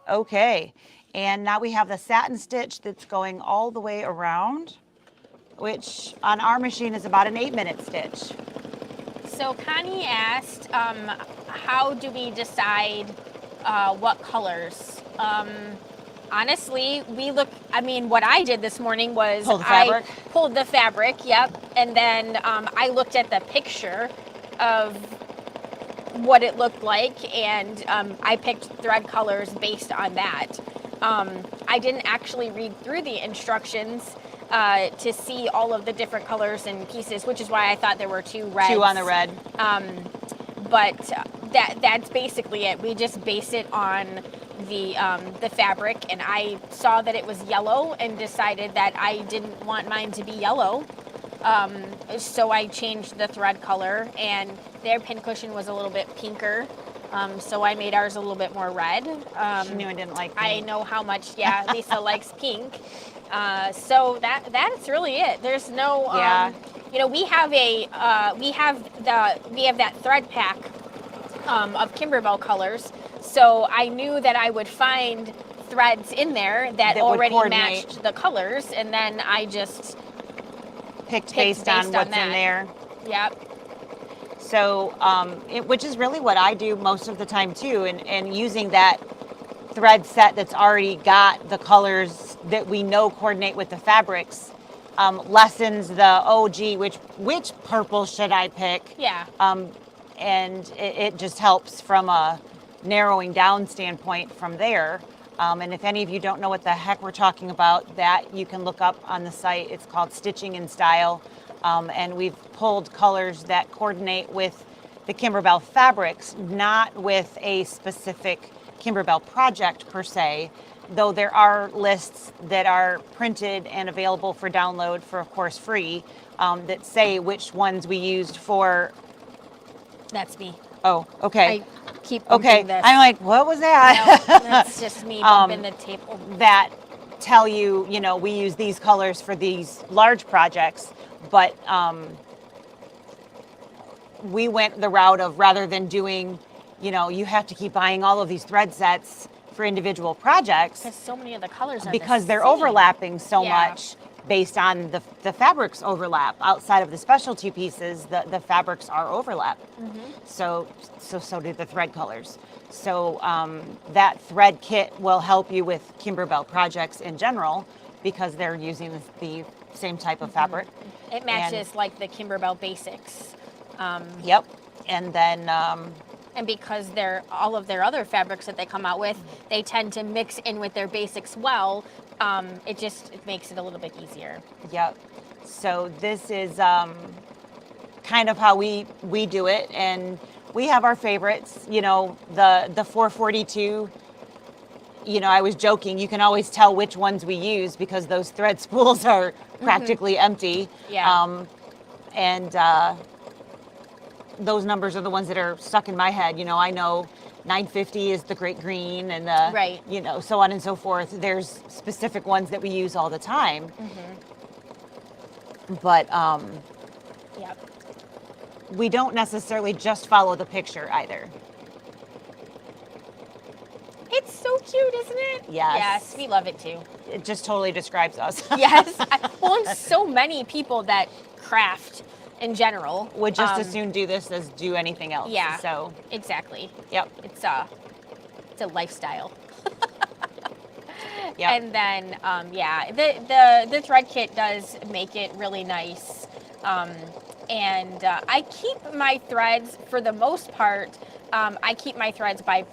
Okay, and now we have the satin stitch that's going all the way around, which on our machine is about an 8-minute stitch. So Connie asked, how do we decide what colors? Honestly, what I did this morning was Pull the fabric? I pulled the fabric, yep, and then I looked at the picture of what it looked like, and I picked thread colors based on that. I didn't actually read through the instructions to see all of the different colors and pieces, which is why I thought there were 2 reds. 2 on the red. But that's basically it. We just base it on the fabric, and I saw that it was yellow and decided that I didn't want mine to be yellow. So I changed the thread color, and their pincushion was a little bit pinker. So I made ours a little bit more red. She knew I didn't like I pink. know how much, Lisa likes pink. So that's really it. There's no, we have that thread pack of kimberbell colors. So I knew that I would find threads in there that would already coordinate. matched the colors, and then I just Picked based on what's that. in there. Yep. So, which is really what I do most of the time too, and using that thread set that's already got the colors that we know coordinate with the fabrics, lessens the, oh gee, which purple should I pick? Yeah. And it just helps from a narrowing down standpoint from there. And if any of you don't know what the heck we're talking about, that you can look up on the site. It's called Stitching in Style. And we've pulled colors that coordinate with the kimberbell fabrics, not with a specific kimberbell project per se, though there are lists that are printed and available for download for, of course, free, that say which ones we used for. That's me. Oh, okay. I keep bumping this. I'm like, what was that? No, that's just me bumping the table. That tell you, we use these colors for these large projects, but we went the route of, rather than doing, you have to keep buying all of these thread sets for individual projects, Because so many of the colors are because the they're same. overlapping so Yeah. much based on the fabrics overlap. Outside of the specialty pieces, the fabrics are overlap. Mm-hmm. So do the thread colors. So that thread kit will help you with kimberbell projects in general, because they're using the same type of fabric. It matches like the kimberbell basics. Yep. And then And because all of their other fabrics that they come out with, they tend to mix in with their basics well. It makes it a little bit easier. yep. So this is kind of how we do it, and we have our favorites. The 442. I was joking. You can always tell which ones we use because those thread spools are practically empty. Yeah. And those numbers are the ones that are stuck in my head. I know 950 is the great green, and Right. So on and so forth. There's specific ones that we use all the time. But Yep. we don't necessarily just follow the picture either. It's so cute, isn't it? Yes. Yes, we love it too. It just totally describes us. Yes. And so many people that craft in general Would just as soon do this as do anything else. Yeah. So, Exactly. yep. It's a lifestyle. Yep. And then the thread kit does make it really nice. And I keep my threads, for the most part, I keep my threads by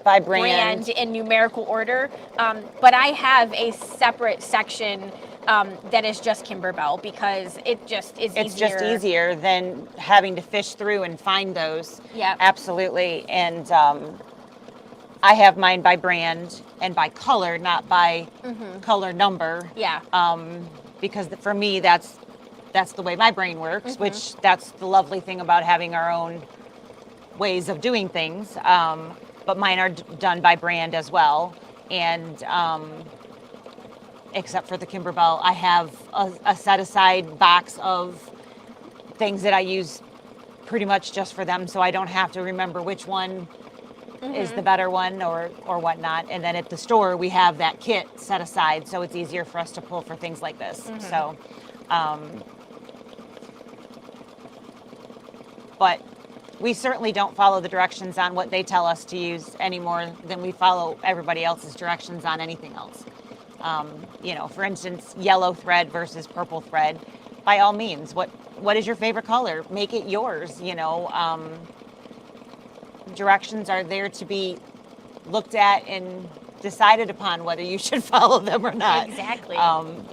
By brand. in numerical order. But I have a separate section that is just kimberbell, because it just is easier. It's just easier than having to fish through and find those. Yep. Absolutely. And I have mine by brand and by color, not by color number. Yeah. Because for me, that's the way my brain works, which that's the lovely thing about having our own ways of doing things. But mine are done by brand as well. And except for the kimberbell, I have a set aside box of things that I use pretty much just for them, so I don't have to remember which one is the better one or whatnot. And then at the store, we have that kit set aside, so it's easier for us to pull for things like this. So, but we certainly don't follow the directions on what they tell us to use any more than we follow everybody else's directions on anything else. You know, for instance, yellow thread versus purple thread. By all means, what is your favorite color? Make it yours. You know, directions are there to be looked at and decided upon whether you should follow them or not. Exactly.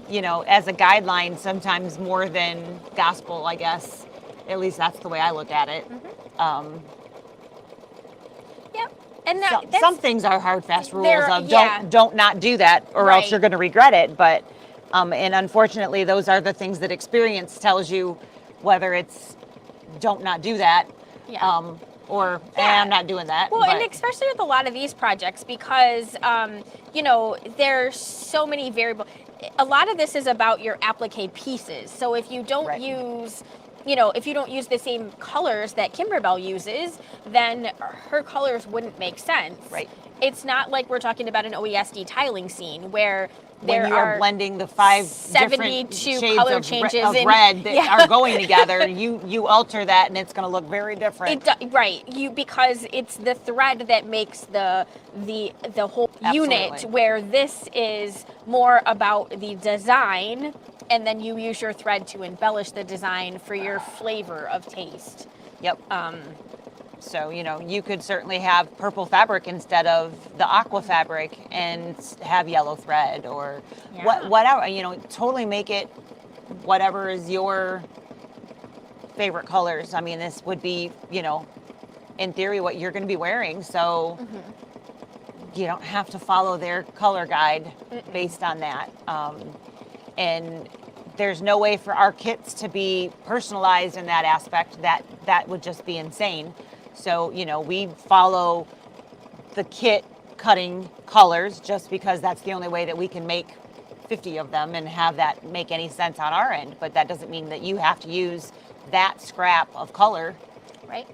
You know, as a guideline, sometimes more than gospel, I guess. At least that's the way I look at it. Yep. And Some things are hard, fast rules They're- of yeah. don't not do that, or else Right. you're going to regret it. But and unfortunately, those are the things that experience tells you, whether it's don't not do that, Yeah. or Yeah. I'm not doing that. Well, but, and especially with a lot of these projects, because you know, there's so many variables. A lot of this is about your applique pieces. So if you don't Right. use, you know, if you don't use the same colors that Kimberbell uses, then her colors wouldn't make sense. Right. It's not like we're talking about an OESD tiling scene where there when you are blending the 5 different 72 shades color of, changes of in- red that Yeah. are going together, you alter that, and it's going to look very different. Right, because it's the thread that makes the whole unit, Absolutely. where this is more about the design, and then you use your thread to embellish the design for your flavor of taste. Yep. So, you know, you could certainly have purple fabric instead of the aqua fabric and have yellow thread, or Yeah. whatever, you know, totally make it whatever is your favorite colors. I mean, this would be, you know, in theory, what you're going to be wearing. So you don't have to follow their color guide based on that. And there's no way for our kits to be personalized in that aspect. That would just be insane. So, you know, we follow the kit cutting colors just because that's the only way that we can make 50 of them and have that make any sense on our end. But that doesn't mean that you have to use that scrap of color. Right?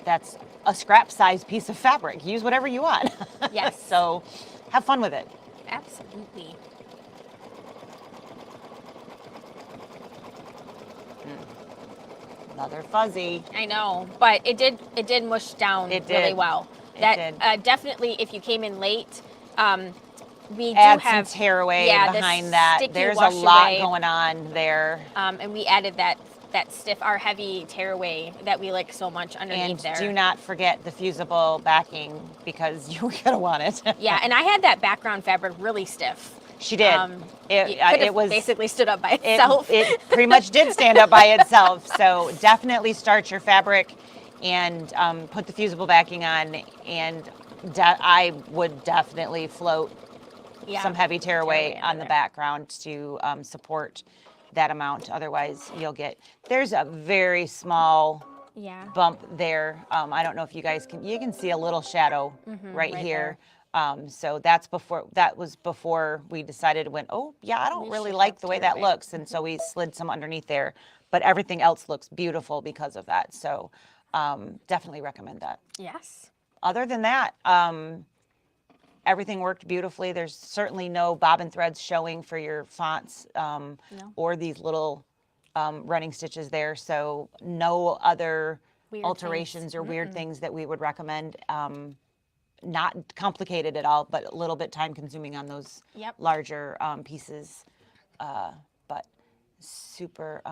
That's a scrap size piece of fabric. Use whatever you want. Yes. So have fun with it. Absolutely. Another fuzzy. I know, but it did mush down It really did. well. It That did. Definitely, if you came in late, we do Add have some tearaway the behind that. sticky There's a wash lot away, going on there. and we added that stiff, our heavy tearaway that we like so much underneath And there. do not forget the fusible backing, because you're going to want it. Yeah, and I had that background fabric really stiff. She did. It was basically stood up by itself. It pretty much did stand up by itself. So definitely start your fabric and put the fusible backing on. And I would definitely float Yeah. some heavy tearaway Tearaway on the under there. background to support that amount. Otherwise, there's a very small Yeah. bump there. I don't know if you guys you can see a little shadow right right here. So that was before we decided, oh yeah, I don't We really should like have the way that tearaway. looks. And so we slid some underneath there, but everything else looks beautiful because of that. So definitely recommend that. Yes. Other than that, everything worked beautifully. There's certainly no bobbin threads showing for your fonts or these little running stitches there. So no other Weird alterations things. or weird things that we would recommend. Not complicated at all, but a little bit time consuming on those Yep. larger pieces. But super,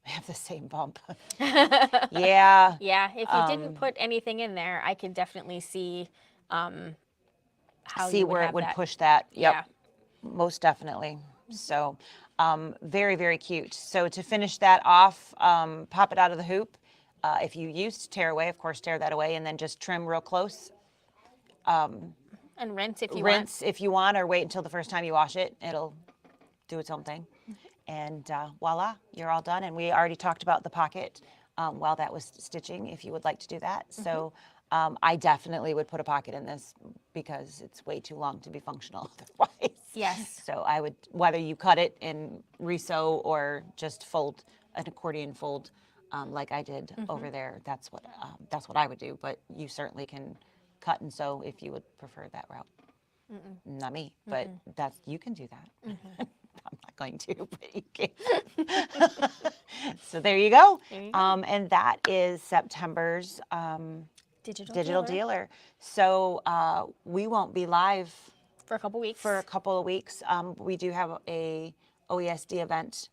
have the same bump. Yeah. Yeah, if you didn't put anything in there, I could definitely see how See you would where it have would that. push that. Yep. Yeah. Most definitely. So very, very cute. So to finish that off, pop it out of the hoop. If you used tearaway, of course, tear that away and then just trim real close. And rinse if you Rinse if you want, or wait until the first time you wash it. It'll do its own thing. And voila, you're all done. And we already talked about the pocket while that was stitching, if you would like to do that. So I definitely would put a pocket in this because it's way too long to be functional otherwise. Yes. So I would, whether you cut it and resew or just fold an accordion fold like I did over there, that's what I would do. But you certainly can cut and sew if you would prefer that route. Not me, but you can do that. I'm not going to, but you can. So there you go. There you go. And that is September's digital dealer. So we won't be live For a couple weeks. for a couple of weeks. We do have a OESD event.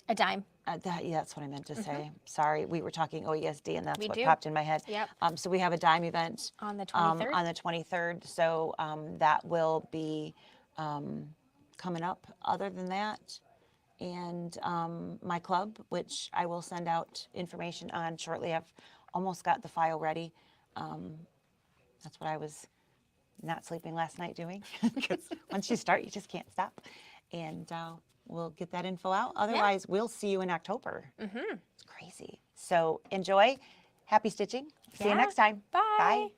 a dime. That's what I meant to say. Sorry, we were talking OESD, and that's We what do. popped in my head. Yep. So we have a dime event On the 23rd? On the 23rd. So that will be coming up. Other than that, and my club, which I will send out information on shortly. I've almost got the file ready. That's what I was not sleeping last night doing. Because once you start, you just can't stop. And we'll get that info out. Otherwise, we'll see you in October. It's crazy. So enjoy. Happy stitching. See you Yeah. next time. Bye. Bye.